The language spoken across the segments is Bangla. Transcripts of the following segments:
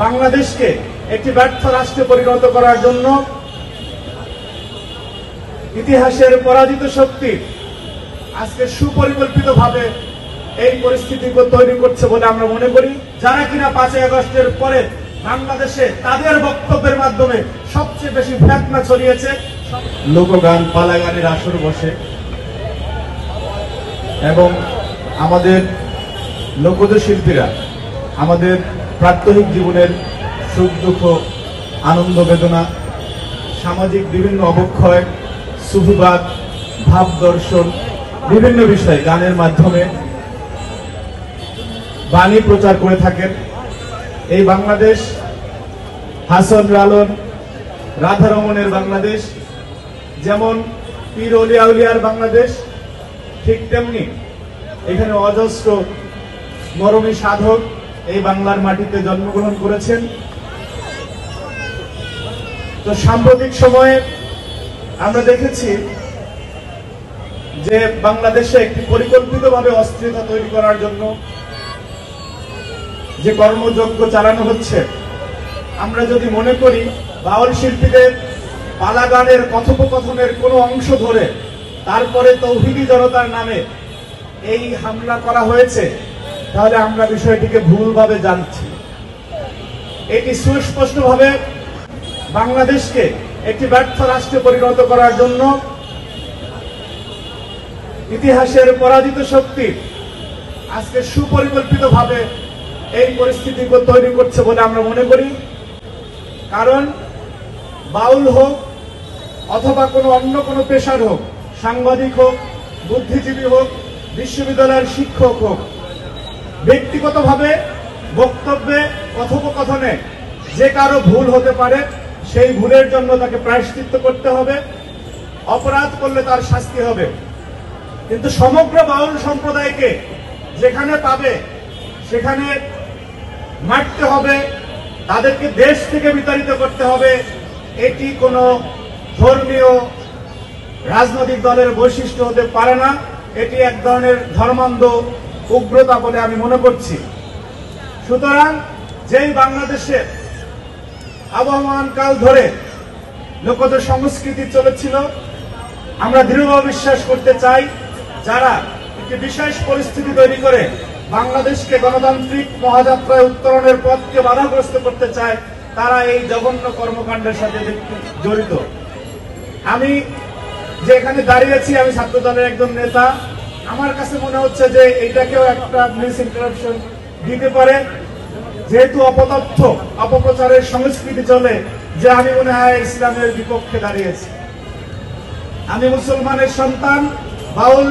বাংলাদেশকে একটি ব্যর্থ রাষ্ট্রে পরিণত করার জন্য ইতিহাসের পরাজিত শক্তি আজকে সুপরিকল্পিতভাবে এই পরিস্থিতি তৈরি করছে বলে আমরা মনে করি। যারা কিনা 5ই আগস্টের পরে বাংলাদেশে তাদের বক্তব্যের মাধ্যমে সবচেয়ে বেশি ফ্যাকনা ছড়িয়েছে। লোকগান পালাগানের আসর বসে এবং আমাদের লোকজ শিল্পীরা আমাদের প্রাত্যহিক জীবনের সুখ দুঃখ, আনন্দ বেদনা, সামাজিক বিভিন্ন অবক্ষয়, সুফিবাদ, ভাব দর্শন, বিভিন্ন বিষয়ে গানের মাধ্যমে বাণী প্রচার করে থাকেন। এই বাংলাদেশ হাসন লালন রাধারমণের বাংলাদেশ, যেমন পীর অলি আউলিয়ার বাংলাদেশ, ঠিক তেমনি এখানে অজস্র মরমী সাধক এই বাংলার মাটিতে জন্মগ্রহণ করেছেন। তো সাম্প্রতিক সময়ে আমরা দেখেছি যে বাংলাদেশে একটি পরিকল্পিতভাবে অস্থিরতা তৈরি করার জন্য যে কর্মযজ্ঞ চালানো হচ্ছে, আমরা যদি মনে করি বাউল শিল্পীদের পালাগানের কথোপকথনের কোনো অংশ ধরে তারপরে তৌহিদি জনতার নামে এই হামলা করা হয়েছে, তাহলে আমরা বিষয়টিকে ভুলভাবে জানছি। এটি সুস্পষ্টভাবে বাংলাদেশকে একটি ব্যর্থ রাষ্ট্রে পরিণত করার জন্য ইতিহাসের পরাজিত শক্তি আজকে সুপরিকল্পিতভাবে এই পরিস্থিতি তৈরি করছে বলে আমরা মনে করি। কারণ বাউল হোক অথবা অন্য কোনো পেশার হোক, সাংবাদিক হোক, বুদ্ধিজীবী হোক, বিশ্ববিদ্যালয়ের শিক্ষক হোক, ব্যক্তিগতভাবে বক্তব্যে কথোপকথনে যে কারো ভুল হতে পারে, সেই ভুলের জন্য তাকে প্রায়শ্চিত্ত করতে হবে, অপরাধ করলে তার শাস্তি হবে। কিন্তু সমগ্র বাউল সম্প্রদায়কে যেখানে পাবে সেখানে মারতে হবে, তাদেরকে দেশ থেকে বিতাড়িত করতে হবে, এটি কোনো ধর্মীয় রাজনৈতিক দলের বৈশিষ্ট্য হতে পারে না। এটি এক ধরনের ধর্মান্ধ উগ্রতা বলে আমি মনে করছি। সুতরাং যেই বাংলাদেশে আবহমান কাল ধরে লোকজ সংস্কৃতি চলেছিল, আমরা দৃঢ়ভাবে বিশ্বাস করতে চাই যারা একটি বিশেষ পরিস্থিতি তৈরি করে বাংলাদেশকে গণতান্ত্রিক মহাযাত্রায় উত্তরণের পথকে বাধাগ্রস্ত করতে চায়, তারা এই জঘন্য কর্মকাণ্ডের সাথে জড়িত। আমি যে এখানে দাঁড়িয়েছি, আমি ছাত্র দলের একজন নেতা, আমার কাছে মনে হচ্ছে যে এইটাকেও একটা মিস ইন্টারাপশন দিতে পারে, যেহেতু অপতথ্য অপপ্রচারের সংস্কৃতি চলে, যে আমি মনে হয় ইসলামের বিপক্ষে দাঁড়িয়েছি। আমি মুসলমানের সন্তান, বাউল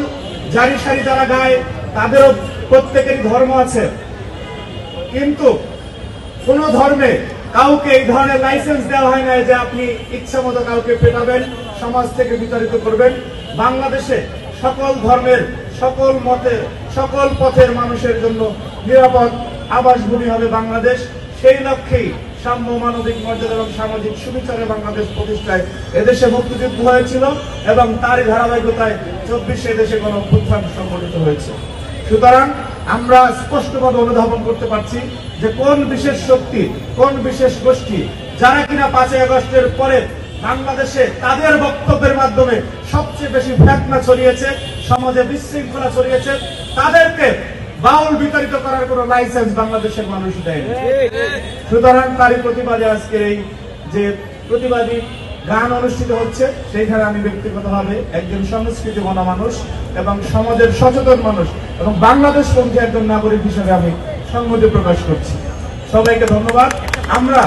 জারি সারি যারা গায় তাদেরও প্রত্যেকেরই ধর্ম আছে, কিন্তু কোন ধর্মে কাউকে এই ধরনের লাইসেন্স দেওয়া হয় না যে আপনি ইচ্ছা মতো কাউকে পেটাবেন, সমাজ থেকে বিতাড়িত করবেন। বাংলাদেশে সকল ধর্মের, সকল মতের, সকল পথের মানুষের জন্য নিরাপদ আবাসভূমি হবে বাংলাদেশ। সেই লক্ষ্যেই সাম্য, মানবিক মর্যাদা এবং সামাজিক সুবিচারে বাংলাদেশ প্রতিষ্ঠায় এদেশে মুক্তিযুদ্ধ হয়েছিল এবং তারই ধারাবাহিকতায় 24 এদেশে গণঅভ্যুত্থান সংঘটিত হয়েছে। সুতরাং আমরা স্পষ্টভাবে অনুধাবন করতে পারছি যে কোন বিশেষ শক্তি, কোন বিশেষ গোষ্ঠী যারা কিনা 5ই আগস্টের পরে বাংলাদেশে তাদের বক্তব্যের মাধ্যমে সবচেয়ে বেশি ফ্যাকনা ছড়িয়েছে, সমাজে বিশৃঙ্খলা ছড়িয়েছে, তাদেরকে বাউল বিতাড়িত করার কোন লাইসেন্স বাংলাদেশের মানুষ দেয়নি। সুতরাং তারই প্রতিবাদে আজকে এই যে প্রতিবাদী গান অনুষ্ঠিত হচ্ছে, সেইখানে আমি ব্যক্তিগতভাবে একজন সংস্কৃতি মনা মানুষ এবং সমাজের সচেতন মানুষ এবং বাংলাদেশপন্থী একজন নাগরিক হিসেবে আমি সংহতি প্রকাশ করছি। সবাইকে ধন্যবাদ। আমরা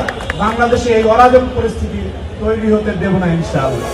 বাংলাদেশে এই অরাজক পরিস্থিতি তৈরি হতে দেব না ইনশাআল্লাহ।